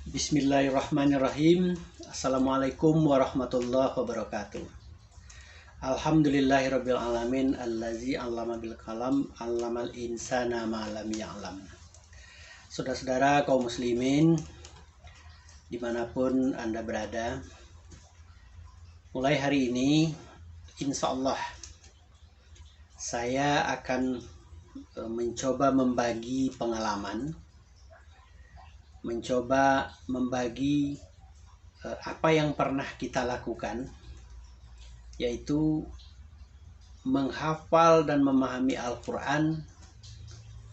Bismillahirrahmanirrahim. Assalamualaikum warahmatullahi wabarakatuh. Alhamdulillahirabbil alamin allazi 'allama bil qalam 'allamal insana ma lam ya'lam. Saudara-saudara kaum muslimin dimanapun Anda berada, mulai hari ini insya Allah saya akan mencoba membagi pengalaman, mencoba membagi apa yang pernah kita lakukan, yaitu menghafal dan memahami Al-Quran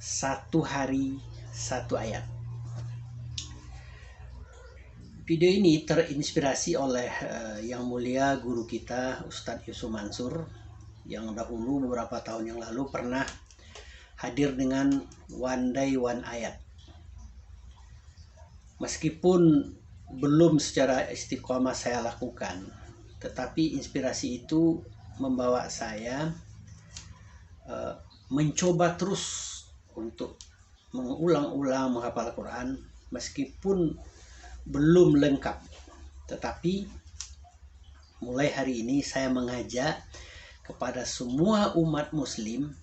satu hari satu ayat. Video ini terinspirasi oleh yang mulia guru kita Ustadz Yusuf Mansur, yang dahulu beberapa tahun yang lalu pernah hadir dengan One Day One Ayat. Meskipun belum secara istiqomah saya lakukan, tetapi inspirasi itu membawa saya mencoba terus untuk mengulang-ulang menghafal Al-Quran meskipun belum lengkap. Tetapi mulai hari ini saya mengajak kepada semua umat muslim,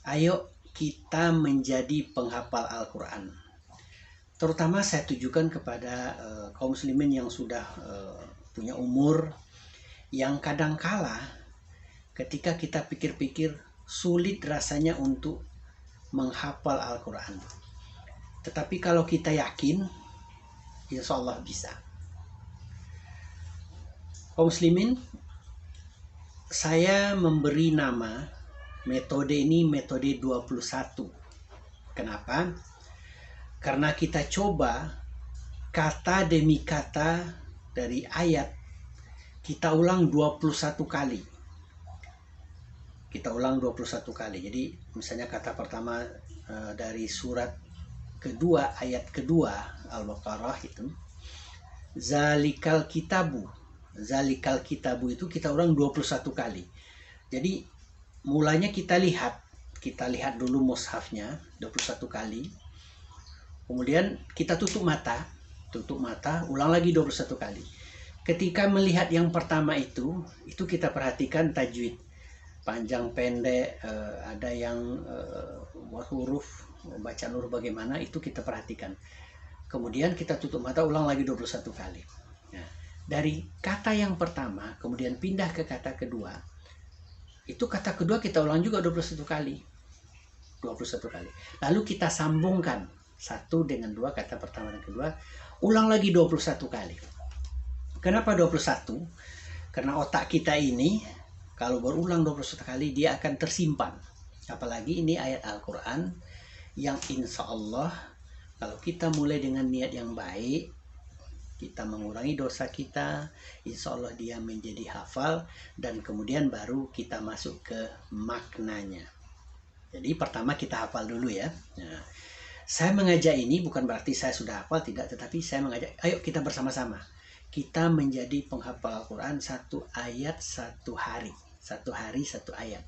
ayo kita menjadi penghafal Al-Quran. Terutama saya tujukan kepada kaum muslimin yang sudah punya umur, yang kadangkala ketika kita pikir-pikir sulit rasanya untuk menghafal Al-Quran. Tetapi kalau kita yakin, insya Allah bisa. Kaum muslimin, saya memberi nama metode ini metode 21. Kenapa? Karena kita coba kata demi kata dari ayat kita ulang 21 kali. Kita ulang 21 kali. Jadi misalnya kata pertama dari surat kedua, ayat kedua Al-Baqarah itu, Zalikal kitabu. Zalikal kitabu itu kita ulang 21 kali. Jadi mulanya kita lihat dulu mushafnya 21 kali. Kemudian kita tutup mata, ulang lagi 21 kali. Ketika melihat yang pertama itu kita perhatikan tajwid, panjang pendek, ada yang huruf, bacaan huruf bagaimana, itu kita perhatikan. Kemudian kita tutup mata, ulang lagi 21 kali. Nah, dari kata yang pertama, kemudian pindah ke kata kedua, itu kata kedua kita ulang juga 21 kali. 21 kali. Lalu kita sambungkan satu dengan dua, kata pertama dan kedua, ulang lagi 21 kali. Kenapa 21? Karena otak kita ini kalau berulang 21 kali dia akan tersimpan. Apalagi ini ayat Al-Quran yang insya Allah kalau kita mulai dengan niat yang baik, kita mengurangi dosa kita, insya Allah dia menjadi hafal, dan kemudian baru kita masuk ke maknanya. Jadi pertama kita hafal dulu ya. Nah, saya mengajak ini bukan berarti saya sudah hafal, tidak, tetapi saya mengajak, ayo kita bersama-sama. Kita menjadi penghafal Al-Quran satu ayat satu hari. Satu hari satu ayat.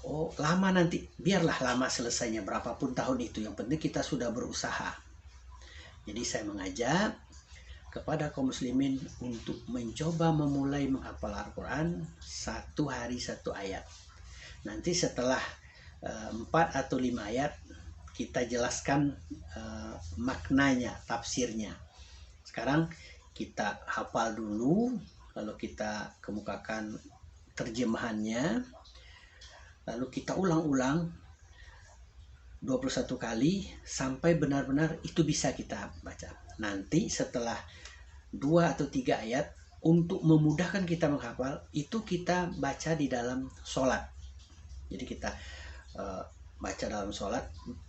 Oh, lama nanti, biarlah lama selesainya, berapapun tahun itu. Yang penting kita sudah berusaha. Jadi saya mengajak kepada kaum muslimin untuk mencoba memulai menghafal Al-Quran satu hari satu ayat. Nanti setelah 4 atau 5 ayat, kita jelaskan maknanya, tafsirnya. Sekarang kita hafal dulu, lalu kita kemukakan terjemahannya, lalu kita ulang-ulang 21 kali sampai benar-benar itu bisa kita baca. Nanti setelah 2 atau 3 ayat, untuk memudahkan kita menghafal, itu kita baca di dalam sholat. Jadi kita baca dalam sholat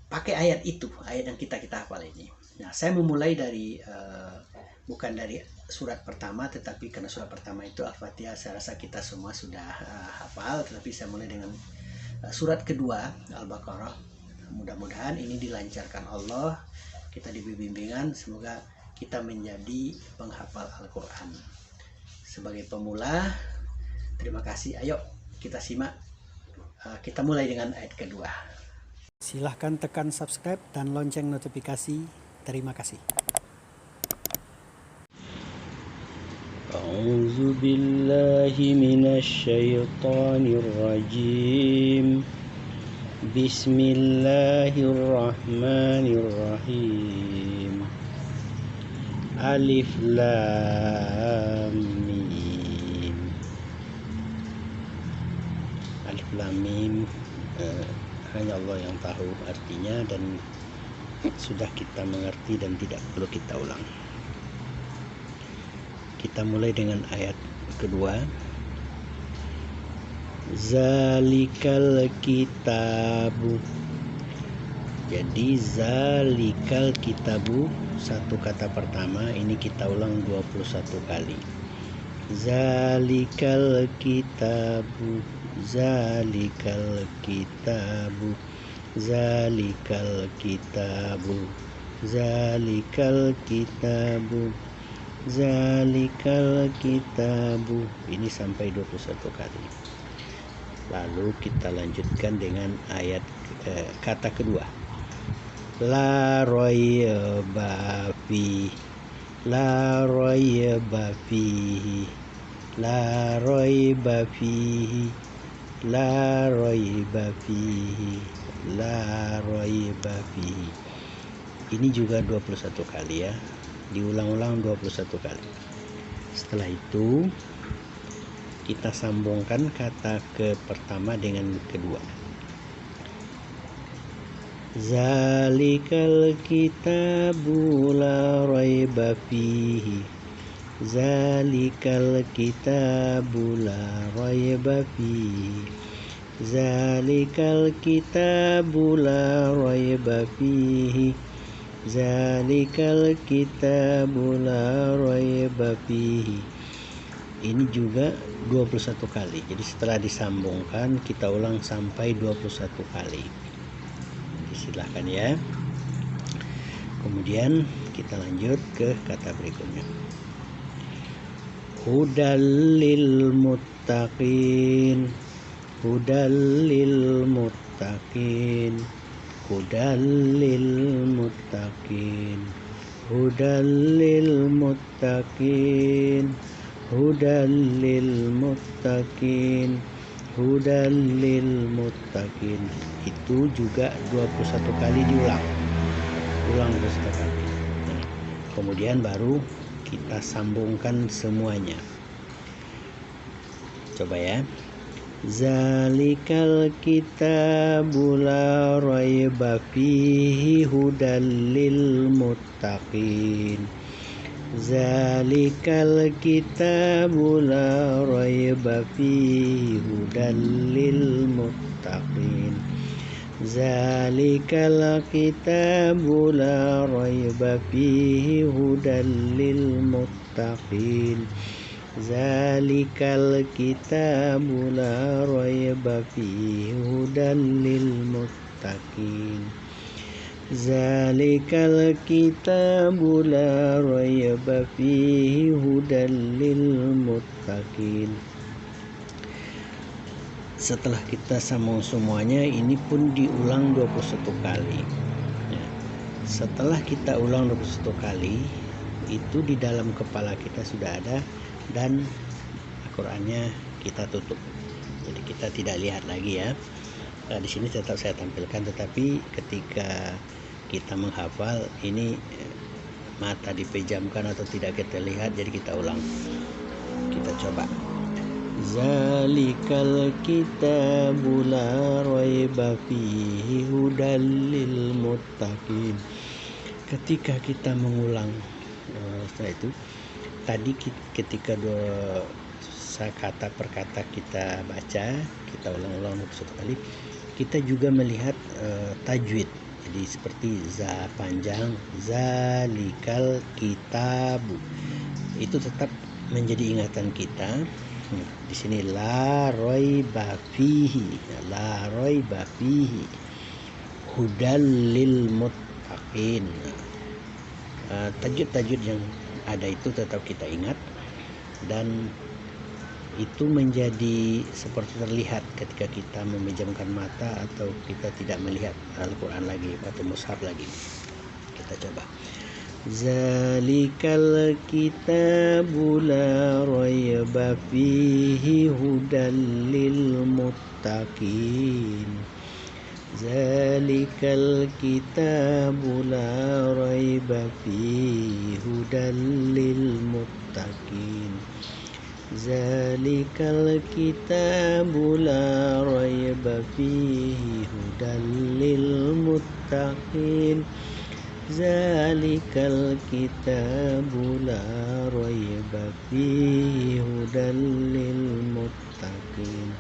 pakai ayat itu, ayat yang kita hafal ini. Nah, saya memulai dari bukan dari surat pertama, tetapi karena surat pertama itu Al-Fatihah, saya rasa kita semua sudah hafal, tetapi saya mulai dengan surat kedua Al-Baqarah. Mudah-mudahan ini dilancarkan Allah, kita diberi bimbingan, semoga kita menjadi penghafal Al-Quran. Sebagai pemula, terima kasih. Ayo kita simak, kita mulai dengan ayat kedua. Silahkan tekan subscribe dan lonceng notifikasi. Terima kasih. A'udzu billahi minasyaitonir rajim. Bismillahirrahmanirrahim. Alif Lam Mim. Alif Lam Mim hanya Allah yang tahu artinya, dan sudah kita mengerti dan tidak perlu kita ulang. Kita mulai dengan ayat kedua. Zalikal kitabu. Jadi zalikal kitabu, satu kata pertama ini kita ulang 21 kali. Zalikal kitabu, zalikal kitabu, zalikal kitabu, zalikal kitabu, zalikal kitabu. Ini sampai 21 kali. Lalu kita lanjutkan dengan ayat kata kedua. La raiba fi, la raiba fihi, la raiba fihi, la raiba fihi, la raiba fihi. Ini juga 21 kali ya. Diulang-ulang 21 kali. Setelah itu kita sambungkan kata ke pertama dengan kedua. Zalikal kitabu la raiba fihi, zalikal kitabu la raiba fihi, zalikal kitabu la raiba fihi, zalikal kitabu la raiba fihi. Ini juga 21 kali. Jadi setelah disambungkan kita ulang sampai 21 kali. Silahkan ya. Kemudian kita lanjut ke kata berikutnya. Hudal lil muttaqin, hudal lil muttaqin, hudal lil muttaqin, hudal lil muttaqin, hudal lil muttaqin, hudal lil muttaqin. Itu juga 21 kali diulang. Ulang 21 kali. Nah, kemudian baru kita sambungkan semuanya. Coba ya. Zalikal kitabu la raiba fihi hudal lil muttaqin. Zalikal kitabu la raiba fihi hudal lil muttaqin. Zalikal kitabu la raiba fihi hudal lil muttaqin. Zalikal kitabu la raiba fihi hudal lil muttaqin. Zalikal kitabu la raiba fihi hudal lil muttaqin. Setelah kita sambung semuanya, ini pun diulang 21 kali. Setelah kita ulang 21 kali, itu di dalam kepala kita sudah ada, dan Al-Qur'annya kita tutup. Jadi kita tidak lihat lagi ya. Nah, di sini tetap saya tampilkan, tetapi ketika kita menghafal ini mata dipejamkan atau tidak kita lihat, jadi kita ulang. Kita coba. Zalikal kitabu la raiba fihi hudal lil muttaqin. Ketika kita mengulang setelah itu, tadi ketika kata per kata kita baca, kita ulang-ulang satu kali, kita juga melihat tajwid. Jadi seperti za panjang, zalikal kitabu, itu tetap menjadi ingatan kita. Di sini la raiba fihi, la raiba fihi hudal lil muttaqin. Tajwid-tajwid yang ada itu tetap kita ingat, dan itu menjadi seperti terlihat ketika kita memejamkan mata atau kita tidak melihat Al-Quran lagi atau mushaf lagi. Kita coba. Zalikal kitabu la raiba fihi hudal lil muttaqin. Zalikal kitabu la raiba fihi hudal lil muttaqin. Zalikal kitabu la raiba fihi hudal lil muttaqin. Zalikal kitabu la raiba fihi hudal lil muttaqin.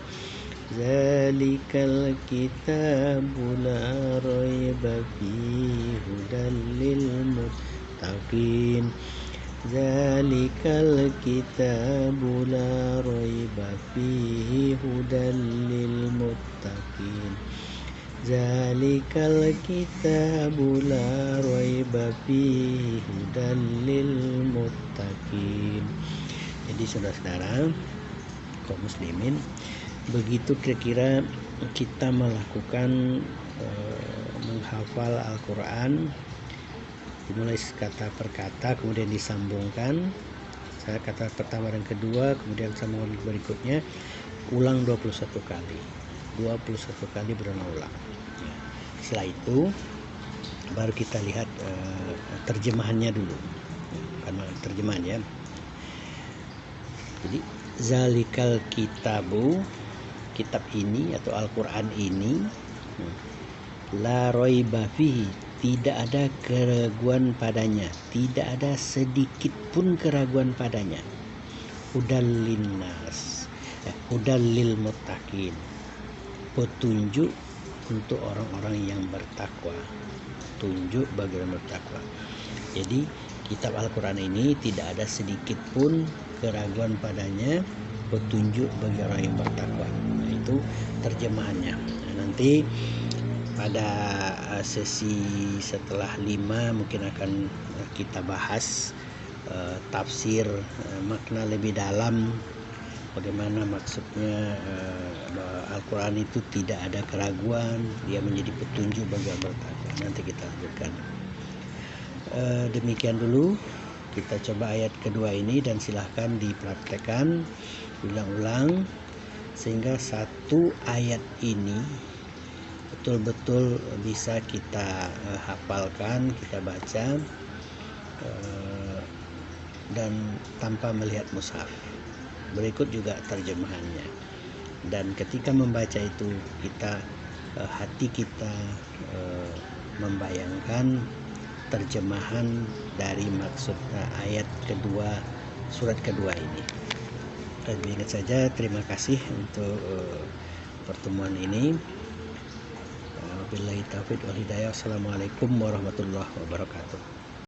Zalikal kitabu la raiba fihi hudal lil muttaqin. Zalikal kitabu la raiba fihi hudal lil muttaqin. Zalikal kitabu la raiba fihi hudal lil muttaqin. Jadi saudara-saudara kaum muslimin, begitu kira-kira kita melakukan menghafal Al-Quran, dimulai kata per kata kemudian disambungkan, saya kata pertama dan kedua kemudian sambungan berikutnya, ulang 21 kali berulang-ulang. Setelah itu baru kita lihat terjemahannya dulu, karena terjemahan ya. Jadi zalikal kitabu, kitab ini atau Al-Quran ini, la raiba fihi, tidak ada keraguan padanya, tidak ada sedikit pun keraguan padanya. Hudal linnas, hudal lil muttaqin, petunjuk untuk orang-orang yang bertakwa, tunjuk bagi orang bertakwa. Jadi kitab Al-Quran ini tidak ada sedikit pun keraguan padanya, petunjuk bagi orang yang bertakwa. Nah, itu terjemahannya. Nah, nanti pada sesi setelah 5 mungkin akan kita bahas tafsir, makna lebih dalam, bagaimana maksudnya Al-Quran itu tidak ada keraguan, dia menjadi petunjuk bagi orang bertakwa. Nanti kita lanjutkan. Demikian dulu, kita coba ayat kedua ini dan silahkan dipraktekkan ulang-ulang sehingga satu ayat ini betul-betul bisa kita hafalkan, kita baca dan tanpa melihat mushaf. Berikut juga terjemahannya, dan ketika membaca itu kita hati kita membayangkan terjemahan dari maksud ayat kedua surat kedua ini. Dan ingat saja, terima kasih untuk pertemuan ini. Wabillahi taufiq wal hidayah. Assalamualaikum warahmatullahi wabarakatuh.